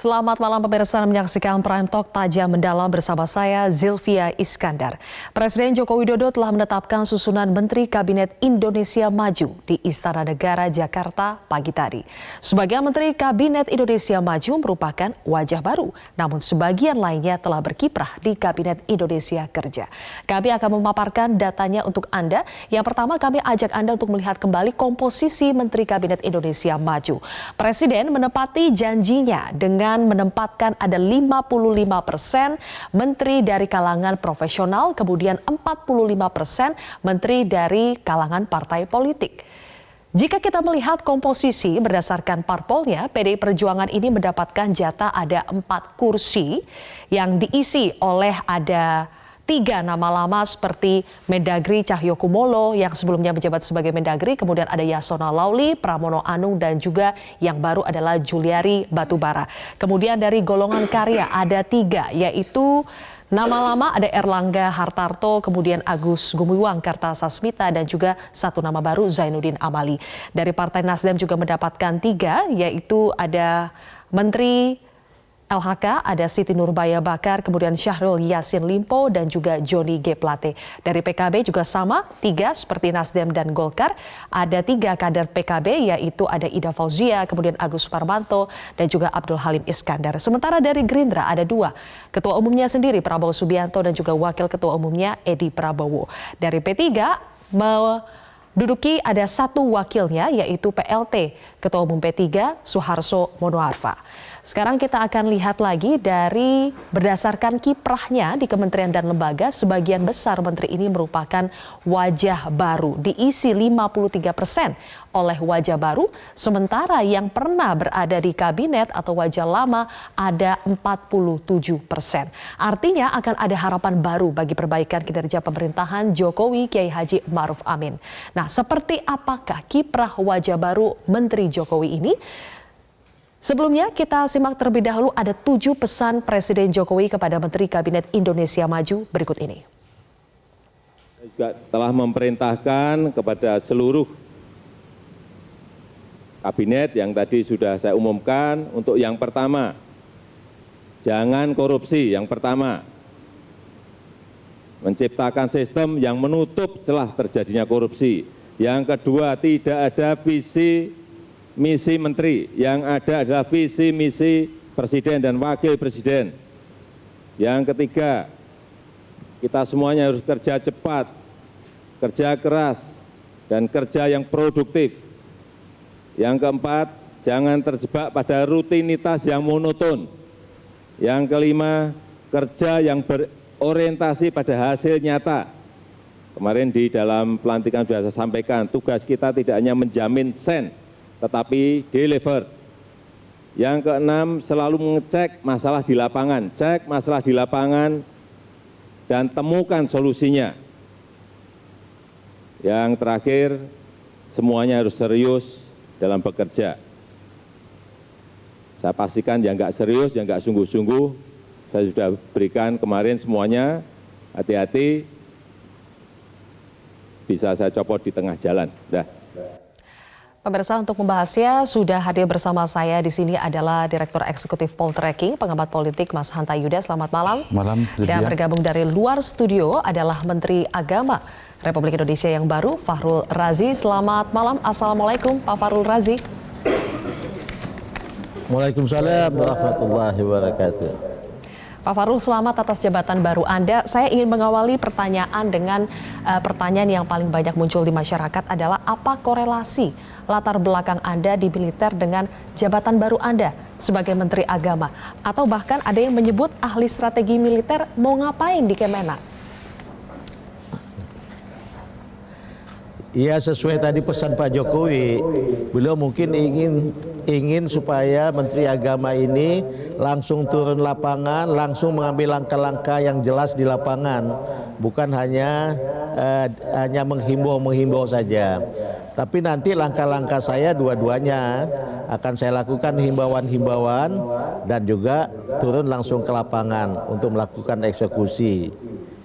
Selamat malam pemirsa, menyaksikan Prime Talk Tajam Mendalam bersama saya Zilvia Iskandar. Presiden Joko Widodo telah menetapkan susunan Menteri Kabinet Indonesia Maju di Istana Negara Jakarta pagi tadi. Sebagian Menteri Kabinet Indonesia Maju merupakan wajah baru, namun sebagian lainnya telah berkiprah di Kabinet Indonesia Kerja. Kami akan memaparkan datanya untuk Anda. Yang pertama, kami ajak Anda untuk melihat kembali komposisi Menteri Kabinet Indonesia Maju. Presiden menepati janjinya dengan menempatkan ada 55% menteri dari kalangan profesional, kemudian 45% menteri dari kalangan partai politik. Jika kita melihat komposisi berdasarkan parpolnya, PDI Perjuangan ini mendapatkan jatah ada 4 kursi yang diisi oleh ada 3 nama lama seperti Mendagri Cahyokumolo yang sebelumnya menjabat sebagai Mendagri, kemudian ada Yasona Lauli, Pramono Anung, dan juga yang baru adalah Juliari Batubara. Kemudian dari golongan karya ada 3, yaitu nama lama ada Erlangga Hartarto, kemudian Agus Gumiwang Kartasasmita, dan juga 1 nama baru Zainuddin Amali. Dari Partai Nasdem juga mendapatkan 3, yaitu ada Menteri LHK, ada Siti Nurbaya Bakar, kemudian Syahrul Yassin Limpo, dan juga Joni G. Plate. Dari PKB juga sama, 3 seperti Nasdem dan Golkar. Ada 3 kader PKB, yaitu ada Ida Fauzia, kemudian Agus Parmanto, dan juga Abdul Halim Iskandar. Sementara dari Gerindra ada 2. Ketua umumnya sendiri Prabowo Subianto dan juga Wakil Ketua Umumnya Edi Prabowo. Dari P3 menduduki ada 1 wakilnya, yaitu PLT Ketua Umum P3 Suharso Monoarfa. Sekarang kita akan lihat lagi dari berdasarkan kiprahnya di kementerian dan lembaga, sebagian besar menteri ini merupakan wajah baru, diisi 53% oleh wajah baru, sementara yang pernah berada di kabinet atau wajah lama ada 47%. Artinya akan ada harapan baru bagi perbaikan kinerja pemerintahan Jokowi Kiai Haji Ma'ruf Amin. Nah, seperti apakah kiprah wajah baru Menteri Jokowi ini? Sebelumnya kita simak terlebih dahulu ada 7 pesan Presiden Jokowi kepada Menteri Kabinet Indonesia Maju berikut ini. Saya juga telah memerintahkan kepada seluruh kabinet yang tadi sudah saya umumkan untuk yang pertama, jangan korupsi. Yang pertama, menciptakan sistem yang menutup celah terjadinya korupsi. Yang kedua, tidak ada visi misi menteri, yang ada adalah visi misi presiden dan wakil presiden. Yang ketiga, kita semuanya harus kerja cepat, kerja keras, dan kerja yang produktif. Yang keempat, jangan terjebak pada rutinitas yang monoton. Yang kelima, kerja yang berorientasi pada hasil nyata. Kemarin di dalam pelantikan sudah saya sampaikan, tugas kita tidak hanya menjamin sen, tetapi deliver. Yang keenam, selalu mengecek masalah di lapangan. Cek masalah di lapangan dan temukan solusinya. Yang terakhir, semuanya harus serius dalam bekerja. Saya pastikan yang nggak serius, yang nggak sungguh-sungguh, saya sudah berikan kemarin semuanya, hati-hati, bisa saya copot di tengah jalan. Dah. Pemirsa, untuk membahasnya sudah hadir bersama saya di sini adalah Direktur Eksekutif Poltreking, pengamat politik Mas Hanta Yuda. Selamat malam. Malam. Dan bergabung dari luar studio adalah Menteri Agama Republik Indonesia yang baru, Fahrul Razi. Selamat malam. Assalamualaikum, Pak Fahrul Razi. Waalaikumsalam warahmatullahi wabarakatuh. Pak Fahrul, selamat atas jabatan baru Anda. Saya ingin mengawali pertanyaan dengan pertanyaan yang paling banyak muncul di masyarakat adalah apa korelasi latar belakang Anda di militer dengan jabatan baru Anda sebagai Menteri Agama? Atau bahkan ada yang menyebut ahli strategi militer mau ngapain di Kemenak? Iya, sesuai tadi pesan Pak Jokowi, beliau mungkin ingin supaya Menteri Agama ini langsung turun lapangan, langsung mengambil langkah-langkah yang jelas di lapangan, bukan hanya menghimbau saja. Tapi nanti langkah-langkah saya dua-duanya akan saya lakukan himbauan-himbauan dan juga turun langsung ke lapangan untuk melakukan eksekusi.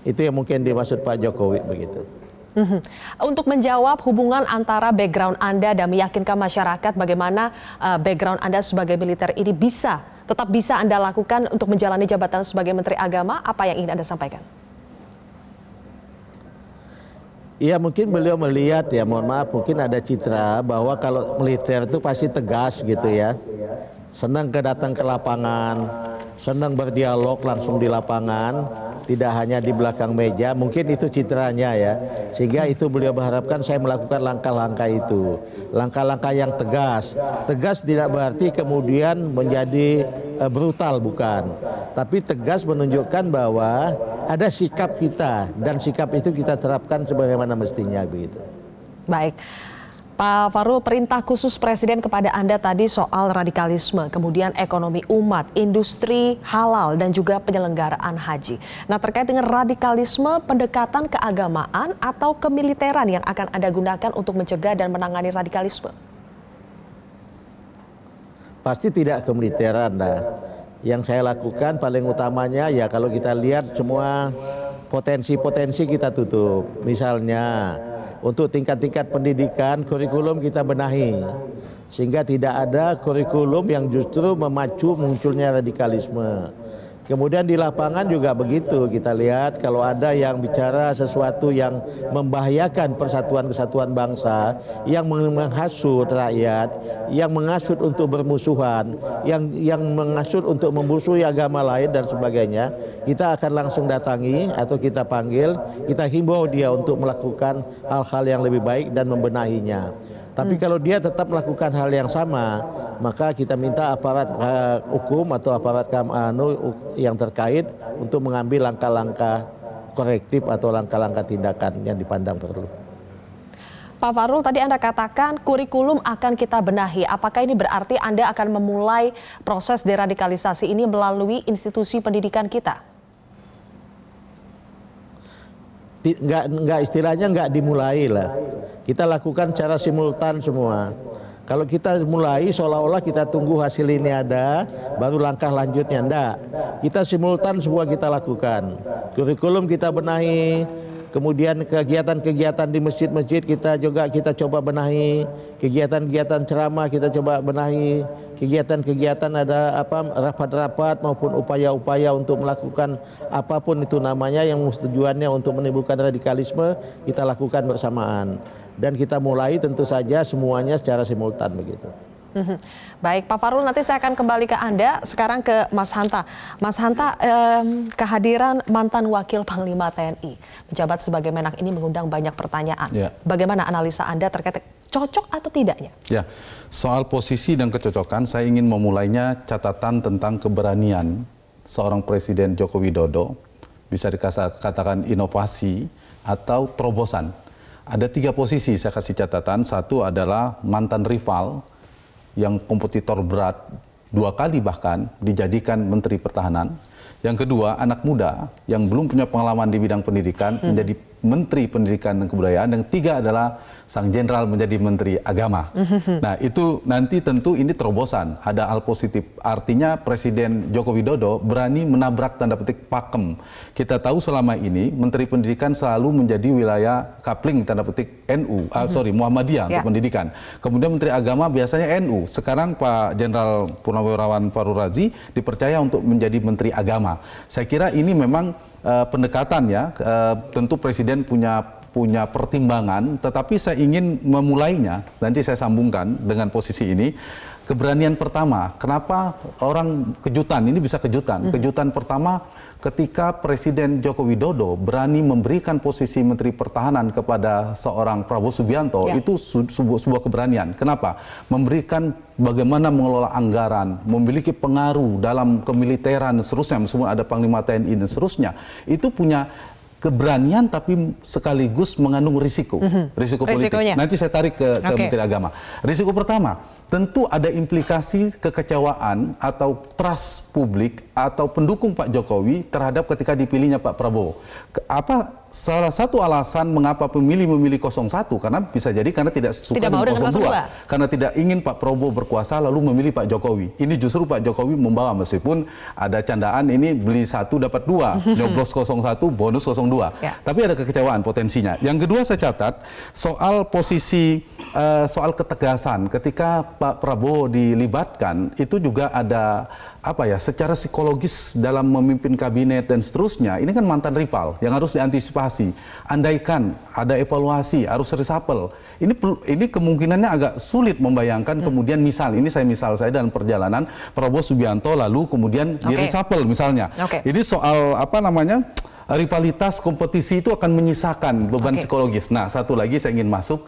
Itu yang mungkin dimaksud Pak Jokowi begitu. Untuk menjawab hubungan antara background Anda dan meyakinkan masyarakat bagaimana background Anda sebagai militer ini tetap bisa Anda lakukan untuk menjalani jabatan sebagai Menteri Agama, apa yang ingin Anda sampaikan? Iya, mungkin beliau melihat ya, mohon maaf, mungkin ada citra bahwa kalau militer itu pasti tegas gitu ya. Senang datang ke lapangan, senang berdialog langsung di lapangan, tidak hanya di belakang meja, mungkin itu citranya ya. Sehingga itu beliau berharapkan saya melakukan langkah-langkah itu. Langkah-langkah yang tegas. Tegas tidak berarti kemudian menjadi brutal, bukan. Tapi tegas menunjukkan bahwa ada sikap kita, dan sikap itu kita terapkan sebagaimana mestinya begitu. Baik. Pak Farul, perintah khusus Presiden kepada Anda tadi soal radikalisme, kemudian ekonomi umat, industri halal, dan juga penyelenggaraan haji. Nah, terkait dengan radikalisme, pendekatan keagamaan atau kemiliteran yang akan Anda gunakan untuk mencegah dan menangani radikalisme? Pasti tidak kemiliteran. Yang saya lakukan paling utamanya ya kalau kita lihat semua potensi-potensi kita tutup. Misalnya untuk tingkat-tingkat pendidikan, kurikulum kita benahi. Sehingga tidak ada kurikulum yang justru memacu munculnya radikalisme. Kemudian di lapangan juga begitu, kita lihat kalau ada yang bicara sesuatu yang membahayakan persatuan kesatuan bangsa, yang menghasut rakyat, yang menghasut untuk bermusuhan, yang menghasut untuk memusuhi agama lain dan sebagainya, kita akan langsung datangi atau kita panggil, kita himbau dia untuk melakukan hal-hal yang lebih baik dan membenahinya. Tapi kalau dia tetap melakukan hal yang sama, maka kita minta aparat hukum atau aparat yang terkait untuk mengambil langkah-langkah korektif atau langkah-langkah tindakan yang dipandang perlu. Pak Farul, tadi Anda katakan kurikulum akan kita benahi. Apakah ini berarti Anda akan memulai proses deradikalisasi ini melalui institusi pendidikan kita? Enggak, istilahnya enggak dimulai lah. Kita lakukan secara simultan semua. Kalau kita mulai seolah-olah kita tunggu hasil ini ada, baru langkah lanjutnya. Enggak. Kita simultan semua kita lakukan. Kurikulum kita benahi, kemudian kegiatan-kegiatan di masjid-masjid kita coba benahi, kegiatan-kegiatan ceramah kita coba benahi, kegiatan-kegiatan ada rapat-rapat maupun upaya-upaya untuk melakukan apapun itu namanya yang tujuannya untuk menimbulkan radikalisme, kita lakukan bersamaan. Dan kita mulai tentu saja semuanya secara simultan begitu. Baik, Pak Farul, nanti saya akan kembali ke Anda. Sekarang ke Mas Hanta. Mas Hanta, kehadiran mantan Wakil Panglima TNI menjabat sebagai Menak ini mengundang banyak pertanyaan. Ya. Bagaimana analisa Anda terkait cocok atau tidaknya? Ya, soal posisi dan kecocokan, saya ingin memulainya catatan tentang keberanian seorang Presiden Joko Widodo, bisa dikatakan inovasi atau terobosan. Ada 3 posisi saya kasih catatan. Satu adalah mantan rival yang kompetitor berat 2 kali bahkan dijadikan Menteri Pertahanan. Yang kedua, anak muda yang belum punya pengalaman di bidang pendidikan menjadi Menteri Pendidikan dan Kebudayaan. Yang 3 adalah sang jenderal menjadi Menteri Agama. Nah, itu nanti tentu ini terobosan, ada hal positif. Artinya Presiden Joko Widodo berani menabrak tanda petik pakem. Kita tahu selama ini Menteri Pendidikan selalu menjadi wilayah kapling tanda petik Muhammadiyah untuk pendidikan. Kemudian Menteri Agama biasanya NU. Sekarang Pak Jenderal Purnawirawan Fahrul Razi dipercaya untuk menjadi Menteri Agama. Saya kira ini memang pendekatan ya, tentu Presiden punya pertimbangan, tetapi saya ingin memulainya, nanti saya sambungkan dengan posisi ini. Keberanian pertama, kenapa orang kejutan, ini bisa kejutan. Kejutan pertama, ketika Presiden Joko Widodo berani memberikan posisi Menteri Pertahanan kepada seorang Prabowo Subianto, itu sebuah keberanian. Kenapa? Memberikan bagaimana mengelola anggaran, memiliki pengaruh dalam kemiliteran dan seterusnya, meskipun ada Panglima TNI dan seterusnya, itu punya keberanian tapi sekaligus mengandung risiko, risiko politik. Nanti saya tarik ke Menteri Agama. Risiko pertama, tentu ada implikasi kekecewaan atau trust publik atau pendukung Pak Jokowi terhadap ketika dipilihnya Pak Prabowo. salah satu alasan mengapa pemilih memilih 01 karena bisa jadi karena tidak suka Tidak mau dengan 02. karena tidak ingin Pak Prabowo berkuasa lalu memilih Pak Jokowi. Ini justru Pak Jokowi membawa, meskipun ada candaan ini beli 1 dapat 2, nyoblos 01 bonus 02. Ya. Tapi ada kekecewaan potensinya. Yang kedua saya catat soal posisi soal ketegasan ketika Pak Prabowo dilibatkan itu juga ada secara psikologis dalam memimpin kabinet dan seterusnya. Ini kan mantan rival yang harus diantisipasi. Andaikan ada evaluasi, harus reshuffle. Ini kemungkinannya agak sulit membayangkan kemudian misal saya dalam perjalanan Prabowo Subianto lalu kemudian di reshuffle misalnya. Ini soal rivalitas kompetisi itu akan menyisakan beban psikologis. Nah, satu lagi saya ingin masuk.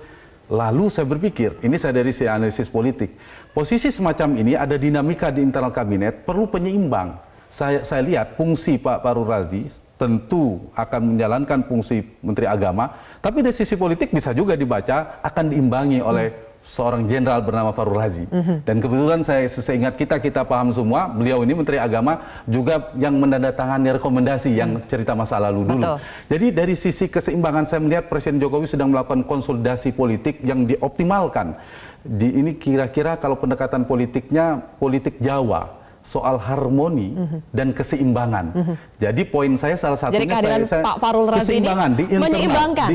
Lalu saya berpikir, ini saya dari analisis politik, posisi semacam ini ada dinamika di internal kabinet, perlu penyeimbang. Saya lihat fungsi Pak Fahrul Razi tentu akan menjalankan fungsi Menteri Agama, tapi dari sisi politik bisa juga dibaca akan diimbangi oleh seorang jenderal bernama Fahrul Razi. Dan kebetulan saya ingat kita paham semua, beliau ini Menteri Agama juga yang menandatangani rekomendasi yang cerita masa lalu dulu. Jadi dari sisi keseimbangan saya melihat Presiden Jokowi sedang melakukan konsolidasi politik yang dioptimalkan. Ini kira-kira kalau pendekatan politiknya politik Jawa, soal harmoni dan keseimbangan. Jadi poin saya salah satunya Pak Fahrul Razi keseimbangan ini di internal, menyeimbangkan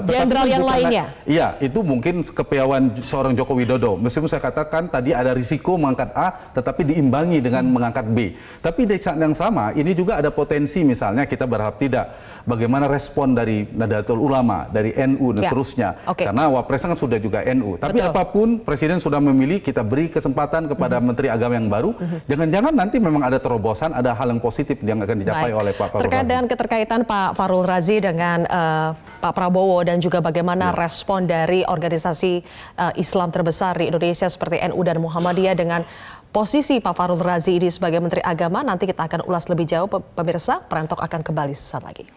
jenderal yang lainnya. Iya, itu mungkin kepiawaian seorang Joko Widodo. Meskipun saya katakan tadi ada risiko mengangkat A, tetapi diimbangi dengan mengangkat B. Tapi di saat yang sama, ini juga ada potensi misalnya kita berharap tidak. Bagaimana respon dari Nahdlatul Ulama, dari NU dan seterusnya. Karena Wapres kan sudah juga NU. Tapi apapun Presiden sudah memilih, kita beri kesempatan kepada Menteri Agama yang baru. Jangan-jangan nanti memang ada terobosan, ada hal yang positif yang akan dicapai oleh Pak Fahrul Razi. Terkait dengan keterkaitan Pak Fahrul Razi dengan Pak Prabowo dan juga bagaimana respon dari organisasi Islam terbesar di Indonesia seperti NU dan Muhammadiyah dengan posisi Pak Fahrul Razi ini sebagai Menteri Agama, nanti kita akan ulas lebih jauh pemirsa. Prime Talk akan kembali sesaat lagi.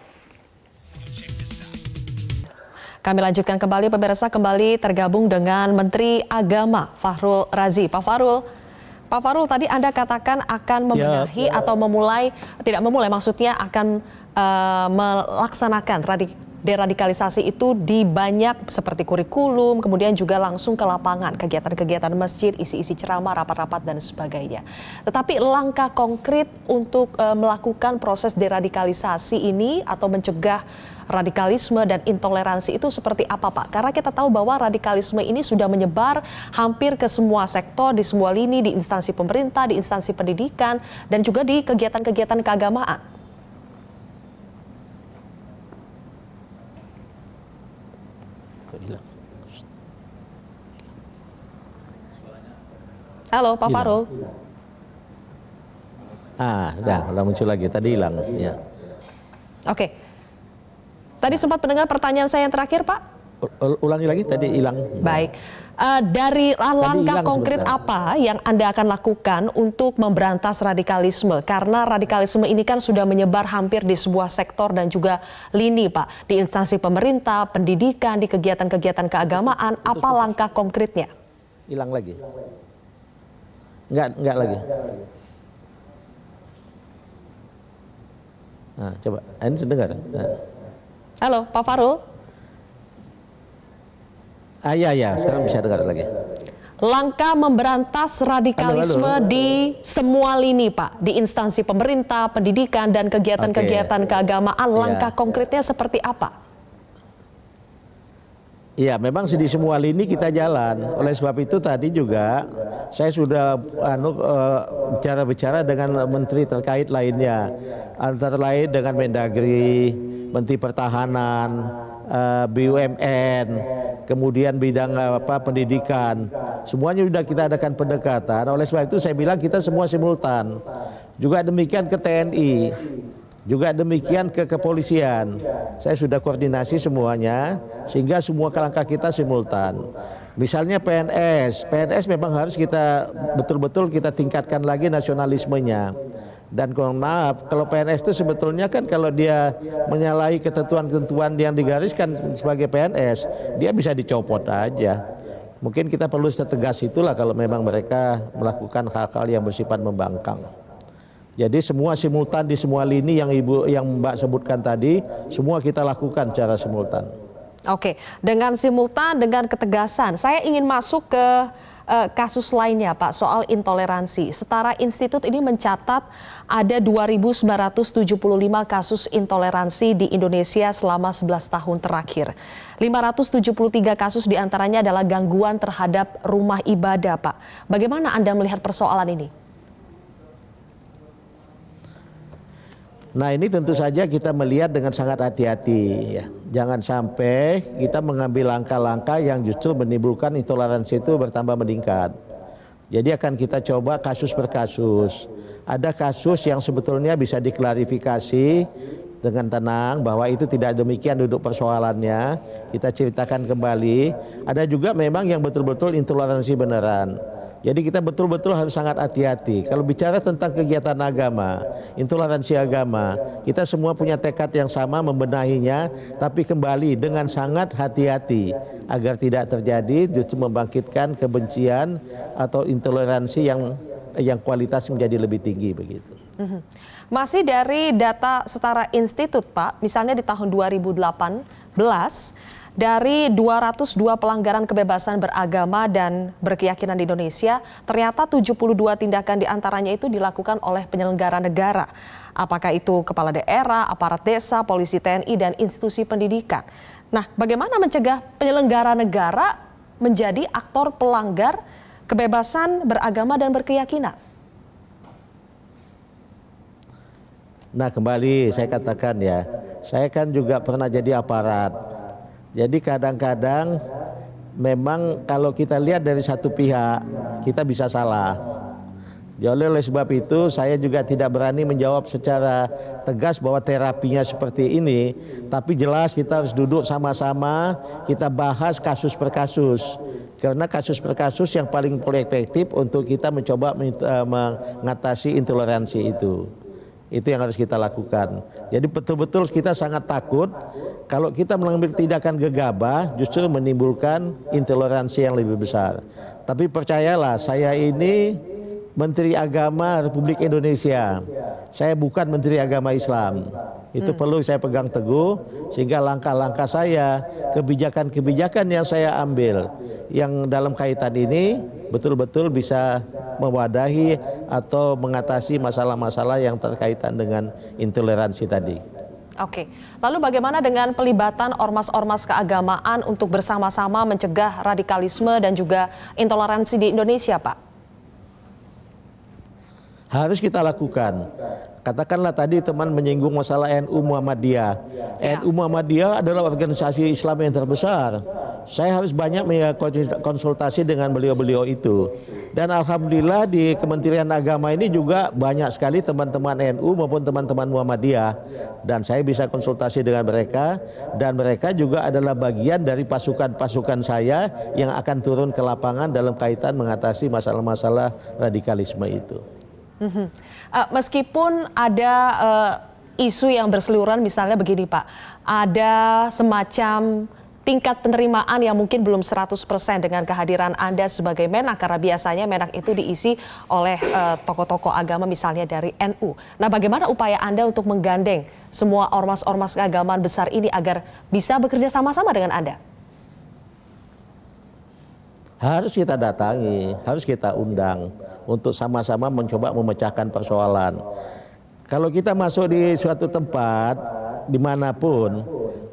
Kami lanjutkan kembali pemirsa, kembali tergabung dengan Menteri Agama Fahrul Razi. Pak Fahrul tadi Anda katakan akan membenahi atau maksudnya akan melaksanakan deradikalisasi itu di banyak seperti kurikulum, kemudian juga langsung ke lapangan, kegiatan-kegiatan masjid, isi-isi ceramah, rapat-rapat dan sebagainya. Tetapi langkah konkret untuk melakukan proses deradikalisasi ini atau mencegah radikalisme dan intoleransi itu seperti apa, Pak? Karena kita tahu bahwa radikalisme ini sudah menyebar hampir ke semua sektor, di semua lini, di instansi pemerintah, di instansi pendidikan, dan juga di kegiatan-kegiatan keagamaan. Halo, Pak Fahrul. Udah muncul lagi, tadi hilang. Ya. Oke. Tadi sempat mendengar pertanyaan saya yang terakhir, Pak? Ulangi lagi, tadi hilang. Baik. Dari langkah konkret apa yang Anda akan lakukan untuk memberantas radikalisme? Karena radikalisme ini kan sudah menyebar hampir di sebuah sektor dan juga lini, Pak. Di instansi pemerintah, pendidikan, di kegiatan-kegiatan keagamaan. Apa langkah konkretnya? Hilang lagi. Enggak lagi. Nah, coba. Ini sudah dengar. Halo, Pak Fahrul. Iya, sekarang bisa dengar lagi. Langkah memberantas radikalisme Halo. di semua lini, Pak. Di instansi pemerintah, pendidikan, dan kegiatan-kegiatan keagamaan. Langkah konkretnya seperti apa? Iya, memang di semua lini kita jalan. Oleh sebab itu tadi juga saya sudah bicara dengan menteri terkait lainnya, antara lain dengan Mendagri, Menteri Pertahanan, BUMN, kemudian bidang pendidikan. Semuanya sudah kita adakan pendekatan. Oleh sebab itu saya bilang kita semua simultan. Juga demikian ke TNI. Juga demikian ke kepolisian. Saya sudah koordinasi semuanya sehingga semua langkah kita simultan. Misalnya PNS memang harus kita betul-betul kita tingkatkan lagi nasionalismenya. Dan maaf, kalau PNS itu sebetulnya kan kalau dia menyalahi ketentuan-ketentuan yang digariskan sebagai PNS, dia bisa dicopot aja. Mungkin kita perlu setegas itulah kalau memang mereka melakukan hal-hal yang bersifat membangkang. Jadi semua simultan di semua lini yang Mbak sebutkan tadi, semua kita lakukan secara simultan. Oke, dengan simultan, dengan ketegasan, saya ingin masuk ke kasus lainnya Pak, soal intoleransi. Setara institut ini mencatat ada 2.975 kasus intoleransi di Indonesia selama 11 tahun terakhir. 573 kasus diantaranya adalah gangguan terhadap rumah ibadah Pak. Bagaimana Anda melihat persoalan ini? Nah ini tentu saja kita melihat dengan sangat hati-hati ya. Jangan sampai kita mengambil langkah-langkah yang justru menimbulkan intoleransi itu bertambah meningkat. Jadi akan kita coba kasus per kasus. Ada kasus yang sebetulnya bisa diklarifikasi dengan tenang bahwa itu tidak demikian duduk persoalannya. Kita ceritakan kembali. Ada juga memang yang betul-betul intoleransi beneran. Jadi kita betul-betul harus sangat hati-hati. Kalau bicara tentang kegiatan agama, intoleransi agama, kita semua punya tekad yang sama membenahinya, tapi kembali dengan sangat hati-hati agar tidak terjadi justru membangkitkan kebencian atau intoleransi yang kualitas menjadi lebih tinggi begitu. Masih dari data Setara Institut Pak, misalnya di tahun 2018, dari 202 pelanggaran kebebasan beragama dan berkeyakinan di Indonesia, ternyata 72 tindakan diantaranya itu dilakukan oleh penyelenggara negara. Apakah itu kepala daerah, aparat desa, polisi TNI, dan institusi pendidikan. Nah, bagaimana mencegah penyelenggara negara menjadi aktor pelanggar kebebasan beragama dan berkeyakinan? Nah kembali saya katakan ya, saya kan juga pernah jadi aparat. Jadi kadang-kadang memang kalau kita lihat dari satu pihak, kita bisa salah. Jadi oleh sebab itu saya juga tidak berani menjawab secara tegas bahwa terapinya seperti ini. Tapi jelas kita harus duduk sama-sama, kita bahas kasus per kasus. Karena kasus per kasus yang paling efektif untuk kita mencoba mengatasi intoleransi itu. Itu yang harus kita lakukan. Jadi betul-betul kita sangat takut kalau kita mengambil tindakan gegabah justru menimbulkan intoleransi yang lebih besar. Tapi percayalah, saya ini Menteri Agama Republik Indonesia. Saya bukan Menteri Agama Islam. Itu perlu saya pegang teguh sehingga langkah-langkah saya, kebijakan-kebijakan yang saya ambil yang dalam kaitan ini betul-betul bisa mewadahi atau mengatasi masalah-masalah yang terkaitan dengan intoleransi tadi. Oke, lalu bagaimana dengan pelibatan ormas-ormas keagamaan untuk bersama-sama mencegah radikalisme dan juga intoleransi di Indonesia, Pak? Harus kita lakukan. Katakanlah tadi teman menyinggung masalah NU Muhammadiyah. NU Muhammadiyah adalah organisasi Islam yang terbesar. Saya harus banyak konsultasi dengan beliau-beliau itu. Dan alhamdulillah di Kementerian Agama ini juga banyak sekali teman-teman NU maupun teman-teman Muhammadiyah. Dan saya bisa konsultasi dengan mereka. Dan mereka juga adalah bagian dari pasukan-pasukan saya yang akan turun ke lapangan dalam kaitan mengatasi masalah-masalah radikalisme itu. Meskipun ada isu yang berseliweran, misalnya begini Pak, ada semacam tingkat penerimaan yang mungkin belum 100% dengan kehadiran Anda sebagai Menak, karena biasanya Menak itu diisi oleh tokoh-tokoh agama misalnya dari NU. Nah, bagaimana upaya Anda untuk menggandeng semua ormas-ormas keagamaan besar ini agar bisa bekerja sama-sama dengan Anda? Harus kita datangi, harus kita undang untuk sama-sama mencoba memecahkan persoalan. Kalau kita masuk di suatu tempat, dimanapun,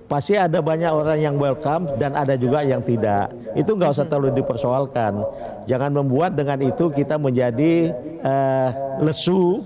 pasti ada banyak orang yang welcome dan ada juga yang tidak. Itu nggak usah terlalu dipersoalkan. Jangan membuat dengan itu kita menjadi lesu,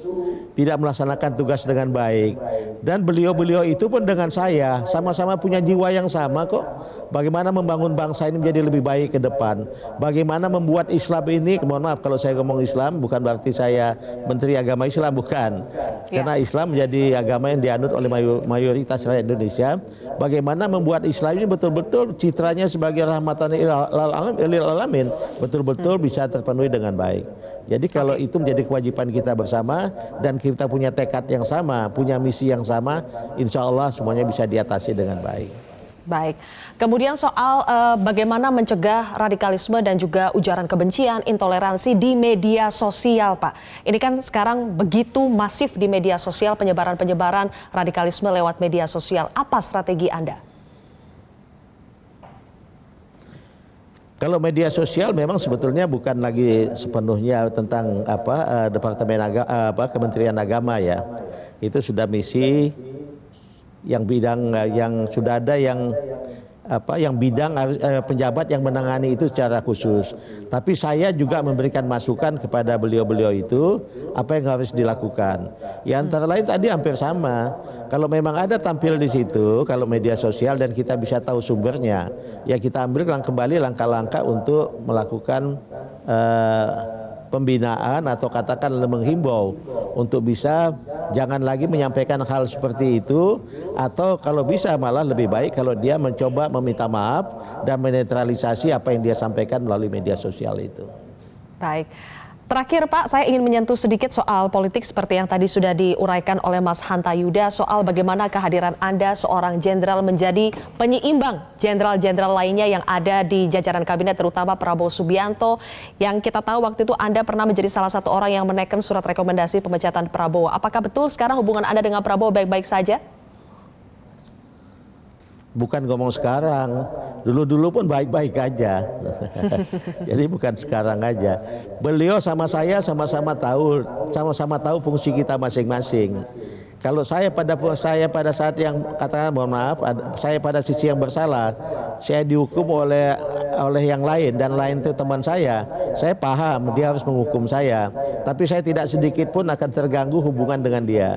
tidak melaksanakan tugas dengan baik. Dan beliau-beliau itu pun dengan saya sama-sama punya jiwa yang sama kok. Bagaimana membangun bangsa ini menjadi lebih baik ke depan. Bagaimana membuat Islam ini, mohon maaf kalau saya ngomong Islam bukan berarti saya Menteri Agama Islam, bukan. Karena Islam menjadi agama yang dianut oleh mayoritas rakyat Indonesia. Bagaimana membuat Islam ini betul-betul citranya sebagai rahmatan lil alamin betul-betul bisa terpenuhi dengan baik. Jadi kalau itu menjadi kewajiban kita bersama dan kita punya tekad yang sama, punya misi yang sama, insya Allah semuanya bisa diatasi dengan baik. Baik, kemudian soal bagaimana mencegah radikalisme dan juga ujaran kebencian, intoleransi di media sosial, Pak. Ini kan sekarang begitu masif di media sosial penyebaran-penyebaran radikalisme lewat media sosial. Apa strategi Anda? Kalau media sosial memang sebetulnya bukan lagi sepenuhnya tentang Kementerian Agama ya. Itu sudah misi yang bidang yang sudah ada yang bidang penjabat yang menangani itu secara khusus. Tapi saya juga memberikan masukan kepada beliau-beliau itu apa yang harus dilakukan. Ya antara lain tadi hampir sama. Kalau memang ada tampil di situ, kalau media sosial dan kita bisa tahu sumbernya, ya kita ambil kembali langkah-langkah untuk melakukan pembinaan atau katakan menghimbau untuk bisa jangan lagi menyampaikan hal seperti itu, atau kalau bisa malah lebih baik kalau dia mencoba meminta maaf dan menetralisasi apa yang dia sampaikan melalui media sosial itu. Baik. Terakhir Pak, saya ingin menyentuh sedikit soal politik seperti yang tadi sudah diuraikan oleh Mas Hanta Yuda soal bagaimana kehadiran Anda seorang jenderal menjadi penyeimbang jenderal-jenderal lainnya yang ada di jajaran kabinet, terutama Prabowo Subianto, yang kita tahu waktu itu Anda pernah menjadi salah satu orang yang menekan surat rekomendasi pemecatan Prabowo. Apakah betul sekarang hubungan Anda dengan Prabowo baik-baik saja? Bukan ngomong sekarang, dulu-dulu pun baik-baik aja. Jadi bukan sekarang aja. Beliau sama saya sama-sama tahu fungsi kita masing-masing. Kalau saya pada saat yang katakan mohon maaf, saya pada sisi yang bersalah, saya dihukum oleh yang lain dan lain itu teman saya paham dia harus menghukum saya. Tapi saya tidak sedikit pun akan terganggu hubungan dengan dia.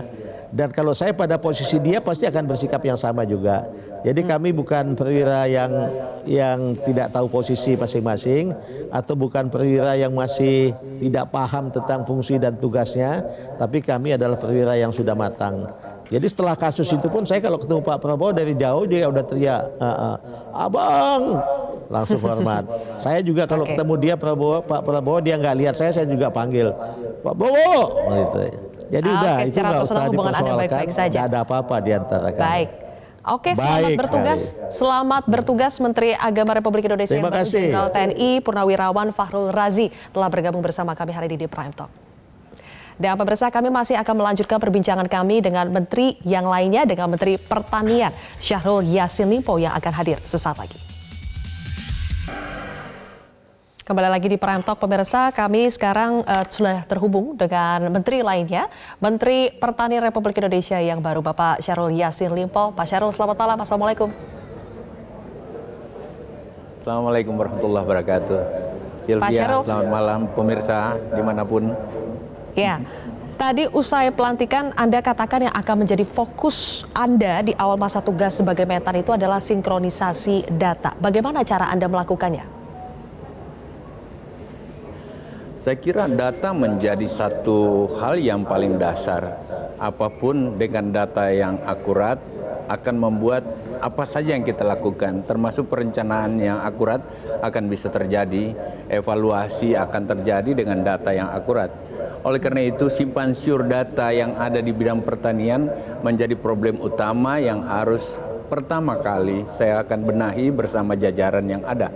Dan kalau saya pada posisi dia pasti akan bersikap yang sama juga. Jadi kami bukan perwira yang tidak tahu posisi masing-masing, atau bukan perwira yang masih tidak paham tentang fungsi dan tugasnya, tapi kami adalah perwira yang sudah matang. Jadi setelah kasus itu pun saya kalau ketemu Pak Prabowo dari jauh dia udah teriak, abang, langsung hormat. Saya juga kalau ketemu dia Pak Prabowo dia nggak lihat saya juga panggil Pak Prabowo gitu. Jadi udah itu nggak usah dipersoalkan, nggak ada apa-apa di antara kami. Baik. Oke, selamat bertugas Menteri Agama Republik Indonesia yang baru, Jenderal TNI Purnawirawan Fakhrul Razi telah bergabung bersama kami hari ini di Prime Talk. Dan pemirsa, kami masih akan melanjutkan perbincangan kami dengan menteri yang lainnya, dengan Menteri Pertanian Syahrul Yassin Limpo yang akan hadir sesaat lagi. Kembali lagi di Prime Talk, pemirsa, kami sekarang sudah terhubung dengan menteri lainnya, Menteri Pertanian Republik Indonesia yang baru, Bapak Syahrul Yassin Limpo. Pak Syahrul, selamat malam. Assalamualaikum. Assalamualaikum warahmatullahi wabarakatuh. Sylvia, selamat malam pemirsa dimanapun. Ya, tadi usai pelantikan Anda katakan yang akan menjadi fokus Anda di awal masa tugas sebagai Mentan itu adalah sinkronisasi data. Bagaimana cara Anda melakukannya? Saya kira data menjadi satu hal yang paling dasar. Apapun dengan data yang akurat akan membuat apa saja yang kita lakukan, termasuk perencanaan yang akurat akan bisa terjadi, evaluasi akan terjadi dengan data yang akurat. Oleh karena itu, simpan siur data yang ada di bidang pertanian menjadi problem utama yang harus pertama kali saya akan benahi bersama jajaran yang ada.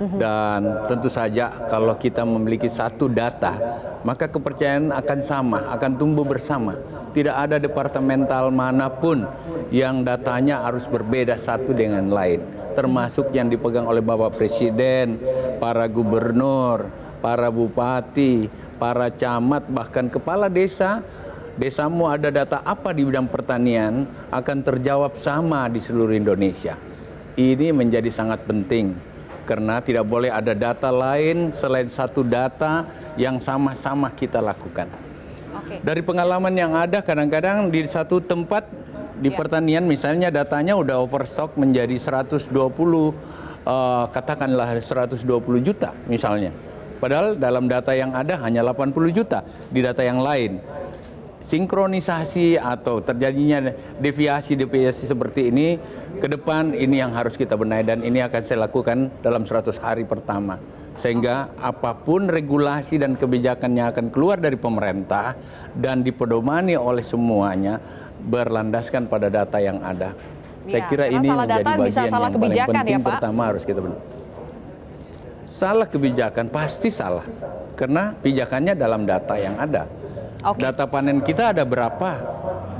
Dan tentu saja kalau kita memiliki satu data, maka kepercayaan akan sama, akan tumbuh bersama. Tidak ada departemental manapun yang datanya harus berbeda satu dengan lain. Termasuk yang dipegang oleh Bapak Presiden, para gubernur, para bupati, para camat, bahkan kepala desa. Desamu ada data apa di bidang pertanian akan terjawab sama di seluruh Indonesia. Ini menjadi sangat penting. Karena tidak boleh ada data lain selain satu data yang sama-sama kita lakukan. Dari pengalaman yang ada, kadang-kadang di satu tempat di pertanian misalnya datanya udah overstock menjadi 120, katakanlah 120 juta misalnya. Padahal dalam data yang ada hanya 80 juta di data yang lain. Sinkronisasi atau terjadinya deviasi seperti ini ke depan ini yang harus kita benahi, dan ini akan saya lakukan dalam 100 hari pertama, sehingga apapun regulasi dan kebijakan yang akan keluar dari pemerintah dan dipedomani oleh semuanya berlandaskan pada data yang ada. Saya Ya, kira karena ini salah menjadi data bisa bagian salah yang paling kebijakan ya, penting. Pak? Pertama harus kita benar. Salah kebijakan pasti salah, karena pijakannya dalam data yang ada. Oke. Data panen kita ada berapa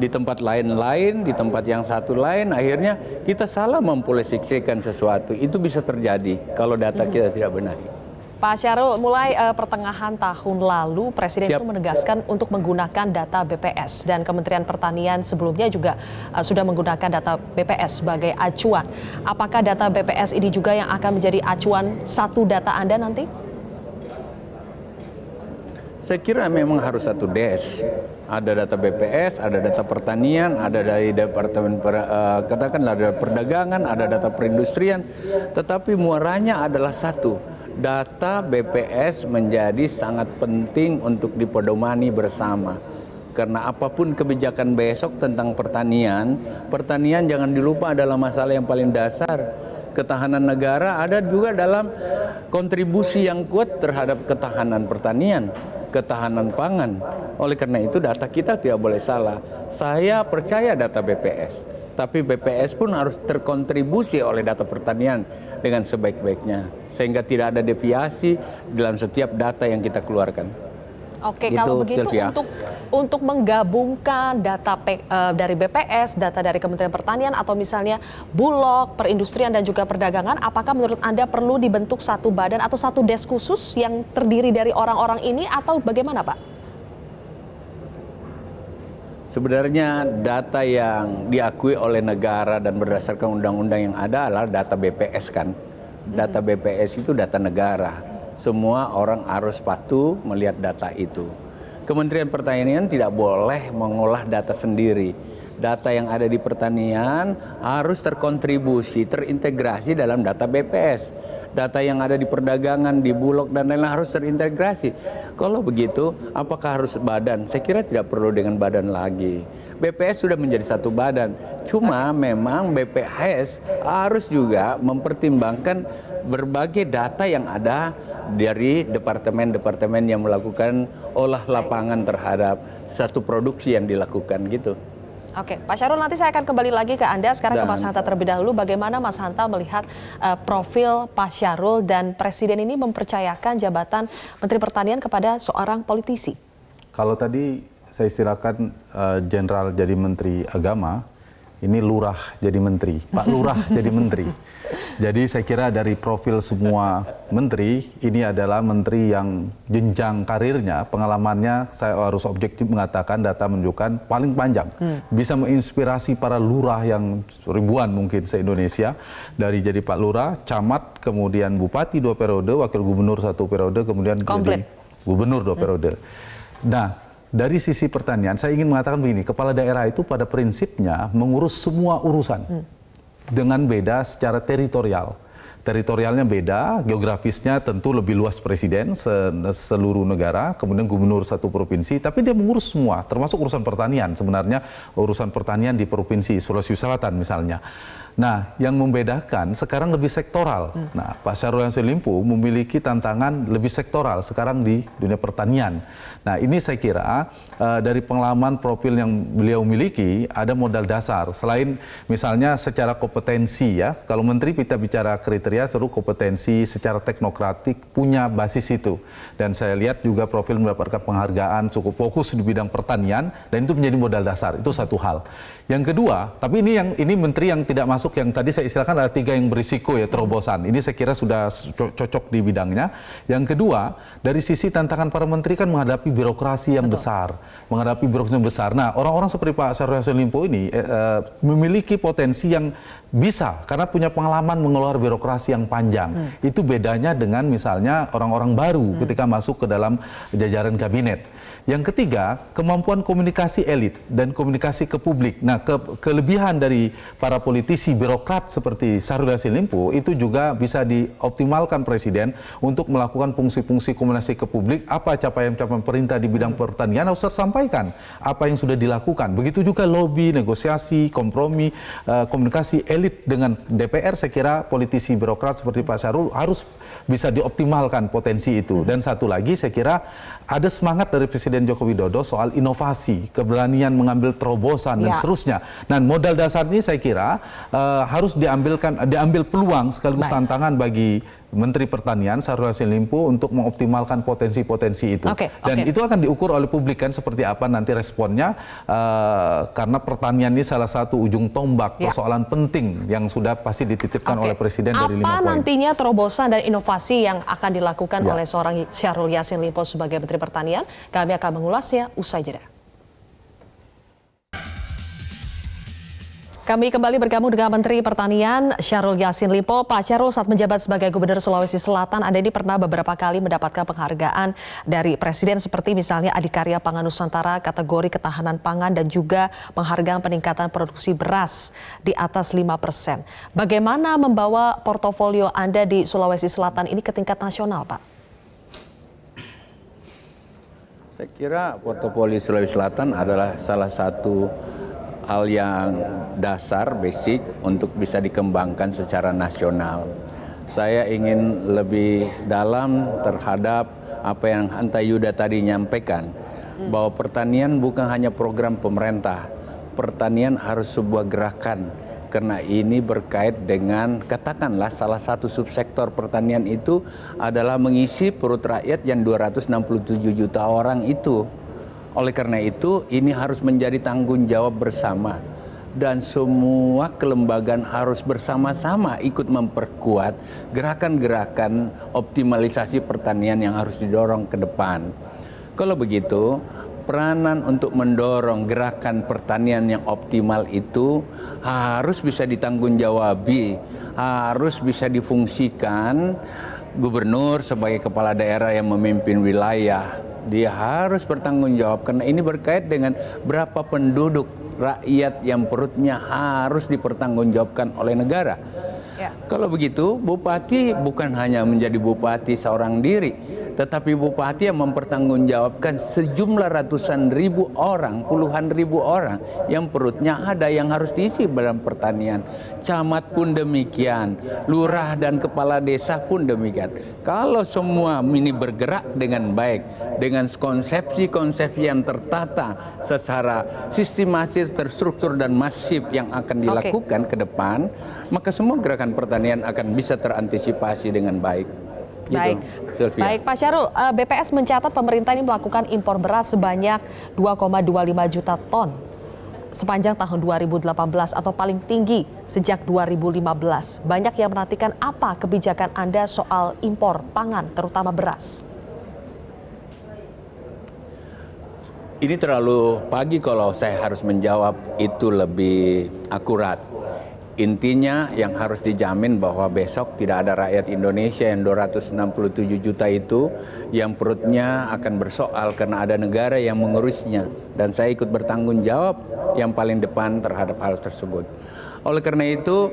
di tempat lain, di tempat yang satu lain, akhirnya kita salah mempolisikan sesuatu. Itu bisa terjadi kalau data kita tidak benar. Pak Syahrul, mulai pertengahan tahun lalu Presiden Siap. itu menegaskan untuk menggunakan data BPS dan Kementerian Pertanian sebelumnya juga sudah menggunakan data BPS sebagai acuan. Apakah data BPS ini juga yang akan menjadi acuan satu data Anda nanti? Saya kira memang harus satu DES. Ada data BPS, ada data pertanian, ada dari departemen katakanlah ada perdagangan, ada data perindustrian. Tetapi muaranya adalah satu. Data BPS menjadi sangat penting untuk dipedomani bersama. Karena apapun kebijakan besok tentang pertanian, pertanian jangan dilupa adalah masalah yang paling dasar. Ketahanan negara ada juga dalam kontribusi yang kuat terhadap ketahanan pertanian, ketahanan pangan. Oleh karena itu data kita tidak boleh salah. Saya percaya data BPS, tapi BPS pun harus terkontribusi oleh data pertanian dengan sebaik-baiknya, sehingga tidak ada deviasi dalam setiap data yang kita keluarkan. Oke, Gitu, kalau begitu Sylvia. untuk menggabungkan data dari BPS, data dari Kementerian Pertanian atau misalnya Bulog, perindustrian dan juga perdagangan, apakah menurut Anda perlu dibentuk satu badan atau satu des khusus yang terdiri dari orang-orang ini atau bagaimana, Pak? Sebenarnya data yang diakui oleh negara dan berdasarkan undang-undang yang ada adalah data BPS kan. Data BPS itu data negara. Semua orang harus patuh melihat data itu. Kementerian Pertanian tidak boleh mengolah data sendiri. Data yang ada di pertanian harus terkontribusi, terintegrasi dalam data BPS. Data yang ada di perdagangan, di Bulog dan lain-lain harus terintegrasi. Kalau begitu, apakah harus badan? Saya kira tidak perlu dengan badan lagi. BPS sudah menjadi satu badan. Cuma memang BPS harus juga mempertimbangkan berbagai data yang ada dari departemen-departemen yang melakukan olah lapangan terhadap satu produksi yang dilakukan gitu. Oke, Pak Syahrul, nanti saya akan kembali lagi ke Anda. Sekarang ke Dan- Mas Hanta terlebih dahulu. Bagaimana Mas Hanta melihat profil Pak Syahrul dan Presiden ini mempercayakan jabatan Menteri Pertanian kepada seorang politisi? Kalau tadi saya istilahkan jenderal jadi menteri agama, ini lurah jadi menteri, Pak Lurah jadi menteri. Jadi saya kira dari profil semua menteri, ini adalah menteri yang jenjang karirnya, pengalamannya, saya harus objektif mengatakan data menunjukkan paling panjang. Bisa menginspirasi para lurah yang ribuan mungkin se-Indonesia, dari jadi Pak Lurah, camat, kemudian bupati 2 periode, wakil gubernur 1 periode, kemudian Komplit. jadi gubernur 2 periode. Nah, dari sisi pertanian, saya ingin mengatakan begini, kepala daerah itu pada prinsipnya mengurus semua urusan dengan beda secara teritorial. Teritorialnya beda, geografisnya tentu lebih luas presiden seluruh negara, kemudian gubernur satu provinsi, tapi dia mengurus semua, termasuk urusan pertanian. Sebenarnya urusan pertanian di provinsi Sulawesi Selatan misalnya. Nah, yang membedakan sekarang lebih sektoral. Nah, Pak Syahrul Yassin Limpo memiliki tantangan lebih sektoral sekarang di dunia pertanian. Nah, ini saya kira dari pengalaman profil yang beliau miliki ada modal dasar. Selain misalnya secara kompetensi ya, kalau menteri kita bicara kriteria seluruh kompetensi secara teknokratik punya basis itu. Dan saya lihat juga profil mendapatkan penghargaan cukup fokus di bidang pertanian dan itu menjadi modal dasar. Itu satu hal. Yang kedua, tapi ini menteri yang tidak masuk yang tadi saya istilahkan ada 3 yang berisiko ya terobosan. Ini saya kira sudah cocok di bidangnya. Yang kedua, dari sisi tantangan para menteri kan menghadapi birokrasi yang besar, menghadapi birokrasi yang besar. Nah, orang-orang seperti Pak Syahrul Yassin Limpo ini memiliki potensi yang bisa karena punya pengalaman mengelola birokrasi yang panjang. Itu bedanya dengan misalnya orang-orang baru ketika masuk ke dalam jajaran kabinet. Yang ketiga, kemampuan komunikasi elit dan komunikasi ke publik. Nah, kelebihan dari para politisi politisi birokrat seperti Syahrul Yassin Limpo itu juga bisa dioptimalkan Presiden untuk melakukan fungsi-fungsi komunikasi ke publik. Apa capaian-capaian perintah di bidang pertanian harus tersampaikan, apa yang sudah dilakukan. Begitu juga lobby, negosiasi, kompromi, komunikasi elit dengan DPR. Saya kira politisi birokrat seperti Pak Syahrul harus bisa dioptimalkan potensi itu. Dan satu lagi, saya kira ada semangat dari Presiden Joko Widodo soal inovasi, keberanian mengambil terobosan dan seterusnya. Dan modal dasar ini saya kira harus diambil peluang sekaligus tantangan bagi Menteri Pertanian Syahrul Yassin Limpo untuk mengoptimalkan potensi-potensi itu. Dan itu akan diukur oleh publik kan seperti apa nanti responnya, karena pertanian ini salah satu ujung tombak persoalan penting yang sudah pasti dititipkan oleh Presiden dari 5 poin. Apa nantinya terobosan dan inovasi yang akan dilakukan oleh seorang Syahrul Yassin Limpo sebagai Menteri Pertanian? Kami akan mengulasnya usai jeda. Kami kembali bergabung dengan Menteri Pertanian Syahrul Yassin Limpo. Pak Syahrul, saat menjabat sebagai Gubernur Sulawesi Selatan, Anda ini pernah beberapa kali mendapatkan penghargaan dari Presiden seperti misalnya Adikarya Pangan Nusantara kategori ketahanan pangan dan juga penghargaan peningkatan produksi beras di atas 5%. Bagaimana membawa portofolio Anda di Sulawesi Selatan ini ke tingkat nasional, Pak? Saya kira portofolio Sulawesi Selatan adalah salah satu hal yang dasar, basic untuk bisa dikembangkan secara nasional. Saya ingin lebih dalam terhadap apa yang Hanta Yuda tadi nyampaikan, bahwa pertanian bukan hanya program pemerintah, pertanian harus sebuah gerakan, karena ini berkait dengan, katakanlah salah satu subsektor pertanian itu adalah mengisi perut rakyat yang 267 juta orang itu. Oleh karena itu, ini harus menjadi tanggung jawab bersama. Dan semua kelembagaan harus bersama-sama ikut memperkuat gerakan-gerakan optimalisasi pertanian yang harus didorong ke depan. Kalau begitu, peranan untuk mendorong gerakan pertanian yang optimal itu harus bisa ditanggung-jawabi, harus bisa difungsikan gubernur sebagai kepala daerah yang memimpin wilayah. Dia harus bertanggung jawab karena ini berkait dengan berapa penduduk rakyat yang perutnya harus dipertanggungjawabkan oleh negara. Kalau begitu, bupati bukan hanya menjadi bupati seorang diri, tetapi bupati yang mempertanggungjawabkan sejumlah ratusan ribu orang, puluhan ribu orang yang perutnya ada yang harus diisi dalam pertanian. Camat pun demikian, lurah dan kepala desa pun demikian. Kalau semua ini bergerak dengan baik, dengan konsepsi-konsepsi yang tertata secara sistematis, terstruktur dan masif yang akan dilakukan ke depan, maka semua gerakan pertanian akan bisa terantisipasi dengan baik. Baik, gitu, baik Pak Syahrul, BPS mencatat pemerintah ini melakukan impor beras sebanyak 2,25 juta ton sepanjang tahun 2018 atau paling tinggi sejak 2015. Banyak yang menantikan apa kebijakan Anda soal impor pangan, terutama beras. Ini terlalu pagi kalau saya harus menjawab itu lebih akurat. Intinya yang harus dijamin bahwa besok tidak ada rakyat Indonesia yang 267 juta itu yang perutnya akan bersoal karena ada negara yang mengurusnya. Dan saya ikut bertanggung jawab yang paling depan terhadap hal tersebut. Oleh karena itu,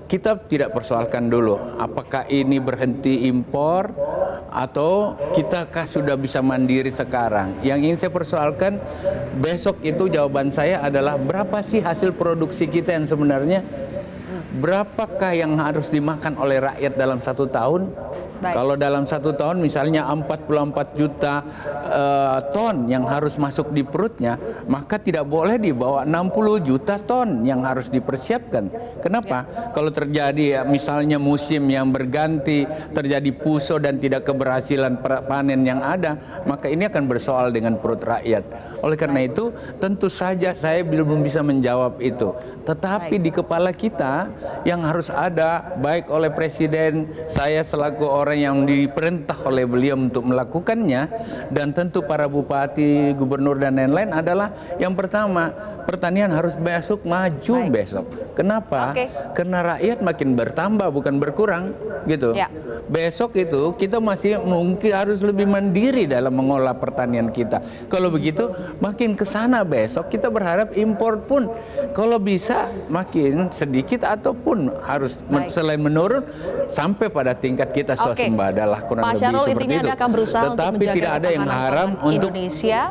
kita tidak persoalkan dulu apakah ini berhenti impor atau kitakah sudah bisa mandiri sekarang. Yang ingin saya persoalkan besok itu jawaban saya adalah berapa sih hasil produksi kita yang sebenarnya? Berapakah yang harus dimakan oleh rakyat dalam 1 tahun? Baik. Kalau dalam 1 tahun misalnya 44 juta ton yang harus masuk di perutnya, maka tidak boleh dibawa 60 juta ton yang harus dipersiapkan. Kenapa? Kalau terjadi misalnya musim yang berganti, terjadi puso dan tidak keberhasilan panen yang ada, maka ini akan bersoal dengan perut rakyat. Oleh karena itu, tentu saja saya belum bisa menjawab itu. Tetapi di kepala kita yang harus ada, baik oleh Presiden, saya selaku orang orang yang diperintah oleh beliau untuk melakukannya, dan tentu para bupati, gubernur dan lain-lain adalah yang pertama, pertanian harus besok maju besok. Kenapa? Karena rakyat makin bertambah bukan berkurang gitu. Besok itu kita masih mungkin harus lebih mandiri dalam mengolah pertanian kita. Kalau begitu makin ke sana besok kita berharap impor pun kalau bisa makin sedikit ataupun harus selain menurun sampai pada tingkat kita swasembada lah, kurang Pak lebih Syahrul, seperti intinya itu. Anda akan berusaha untuk Tetapi menjaga tidak ada yang ketahanan haram pangan untuk Indonesia.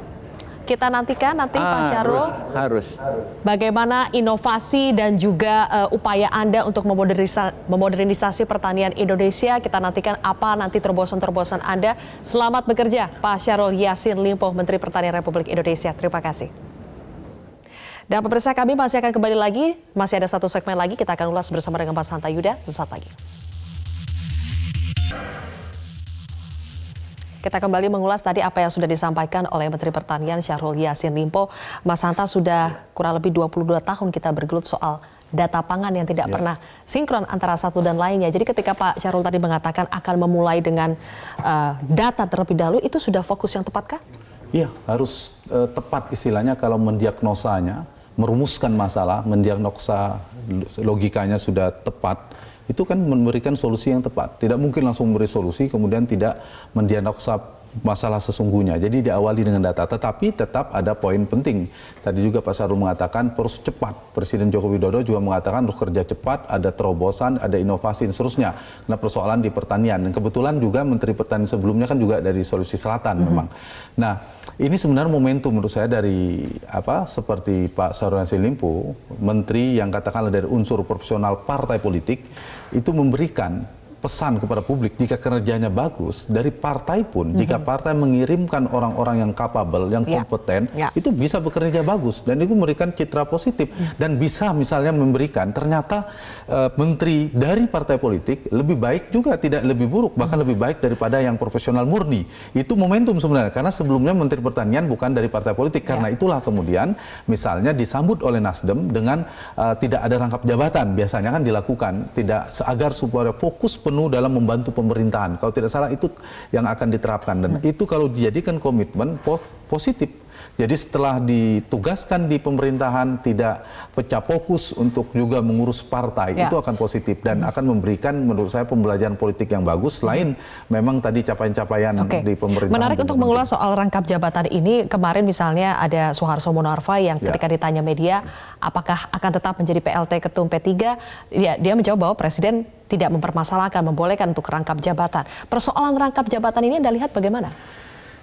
Kita nantikan nanti Pak Syahrul harus bagaimana inovasi dan juga upaya Anda untuk memodernisasi pertanian Indonesia. Kita nantikan apa nanti terobosan-terobosan Anda. Selamat bekerja Pak Syahrul Yassin Limpo, Menteri Pertanian Republik Indonesia. Terima kasih. Dan pemirsa, kami masih akan kembali lagi, masih ada satu segmen lagi, kita akan ulas bersama dengan Pak Santa Yuda sesaat lagi. Kita kembali mengulas tadi apa yang sudah disampaikan oleh Menteri Pertanian Syahrul Yassin Limpo. Mas Hanta, sudah kurang lebih 22 tahun kita bergelut soal data pangan yang tidak pernah sinkron antara satu dan lainnya. Jadi ketika Pak Syahrul tadi mengatakan akan memulai dengan data terlebih dahulu, itu sudah fokus yang tepatkah? Iya, harus tepat istilahnya kalau mendiagnosanya, merumuskan masalah, mendiagnosa logikanya sudah tepat, itu kan memberikan solusi yang tepat. Tidak mungkin langsung memberi solusi kemudian tidak mendiagnosa masalah sesungguhnya. Jadi diawali dengan data, tetapi tetap ada poin penting. Tadi juga Pak Syahrul mengatakan harus cepat. Presiden Joko Widodo juga mengatakan harus kerja cepat, ada terobosan, ada inovasi dan seterusnya. Nah, persoalan di pertanian. Dan kebetulan juga Menteri Pertanian sebelumnya kan juga dari Sulawesi Selatan memang. Nah, ini sebenarnya momentum menurut saya dari seperti Pak Syahrul Yassin Limpo, Menteri yang katakanlah dari unsur profesional partai politik, itu memberikan pesan kepada publik jika kerjanya bagus dari partai pun, jika partai mengirimkan orang-orang yang capable, yang kompeten, itu bisa bekerja bagus dan itu memberikan citra positif dan bisa misalnya memberikan ternyata menteri dari partai politik lebih baik juga, tidak lebih buruk, bahkan lebih baik daripada yang profesional murni. Itu momentum sebenarnya karena sebelumnya Menteri Pertanian bukan dari partai politik, karena itulah kemudian misalnya disambut oleh Nasdem dengan tidak ada rangkap jabatan, biasanya kan dilakukan tidak agar supaya fokus penuh dalam membantu pemerintahan. Kalau tidak salah itu yang akan diterapkan dan itu kalau dijadikan komitmen positif. Jadi setelah ditugaskan di pemerintahan tidak pecah fokus untuk juga mengurus partai, itu akan positif dan akan memberikan menurut saya pembelajaran politik yang bagus selain memang tadi capaian-capaian di pemerintahan. Menarik untuk mengulas soal rangkap jabatan ini. Kemarin misalnya ada Soeharto Monarva yang ketika ditanya media apakah akan tetap menjadi PLT Ketum P3, dia menjawab bahwa Presiden tidak mempermasalahkan, membolehkan untuk rangkap jabatan. Persoalan rangkap jabatan ini Anda lihat bagaimana?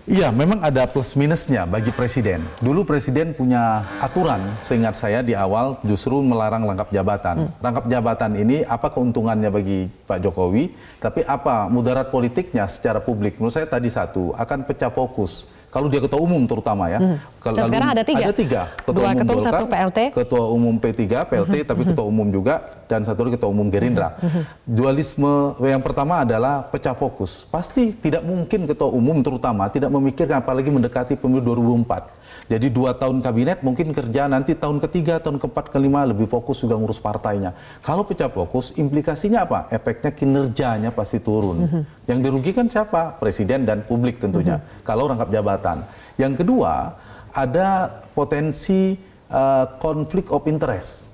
Iya, memang ada plus minusnya bagi Presiden. Dulu Presiden punya aturan, seingat saya di awal justru melarang rangkap jabatan. Rangkap jabatan ini apa keuntungannya bagi Pak Jokowi, tapi apa mudarat politiknya secara publik? Menurut saya tadi satu, akan pecah fokus. Kalau dia ketua umum terutama ya. Dan sekarang ada tiga. Ada tiga. Dua ketum, satu PLT. Ketua umum P3, PLT, tapi ketua umum juga. Dan satu lagi ketua umum Gerindra. Dualisme yang pertama adalah pecah fokus. Pasti tidak mungkin ketua umum terutama tidak memikirkan apalagi mendekati pemilu 2024. Jadi 2 tahun kabinet mungkin kerja nanti tahun ketiga, tahun keempat, kelima lebih fokus juga ngurus partainya. Kalau pecah fokus implikasinya apa? Efeknya kinerjanya pasti turun. Yang dirugikan siapa? Presiden dan publik tentunya. Kalau rangkap jabatan. Yang kedua ada potensi konflik of interest.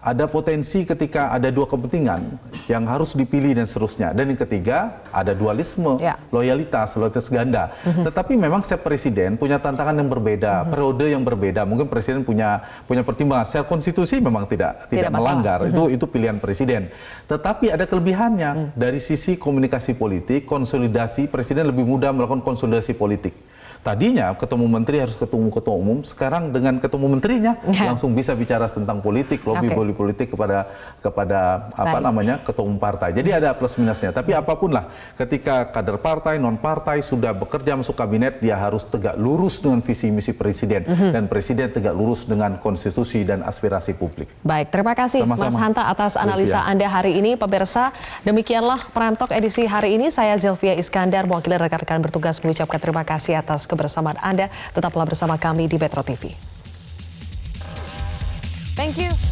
Ada potensi ketika ada dua kepentingan yang harus dipilih dan seterusnya. Dan yang ketiga, ada dualisme, loyalitas ganda. Tetapi memang setiap presiden punya tantangan yang berbeda, periode yang berbeda. Mungkin presiden punya pertimbangan. Secara konstitusi memang tidak melanggar. Itu pilihan presiden. Tetapi ada kelebihannya dari sisi komunikasi politik, konsolidasi. Presiden lebih mudah melakukan konsolidasi politik. Tadinya ketemu menteri harus ketemu ketua umum, sekarang dengan ketemu menterinya langsung bisa bicara tentang politik, lobby politik kepada apa namanya ketua umum partai. Jadi ada plus minusnya. Tapi apapun lah, ketika kader partai, non partai sudah bekerja masuk kabinet, dia harus tegak lurus dengan visi misi presiden dan presiden tegak lurus dengan konstitusi dan aspirasi publik. Baik, terima kasih Mas Hanta atas analisa Anda hari ini. Pemirsa, demikianlah Prime Talk edisi hari ini. Saya Zilvia Iskandar, mewakili rekan-rekan bertugas mengucapkan terima kasih atas kebersamaan Anda. Tetaplah bersama kami di Metro TV. Thank you.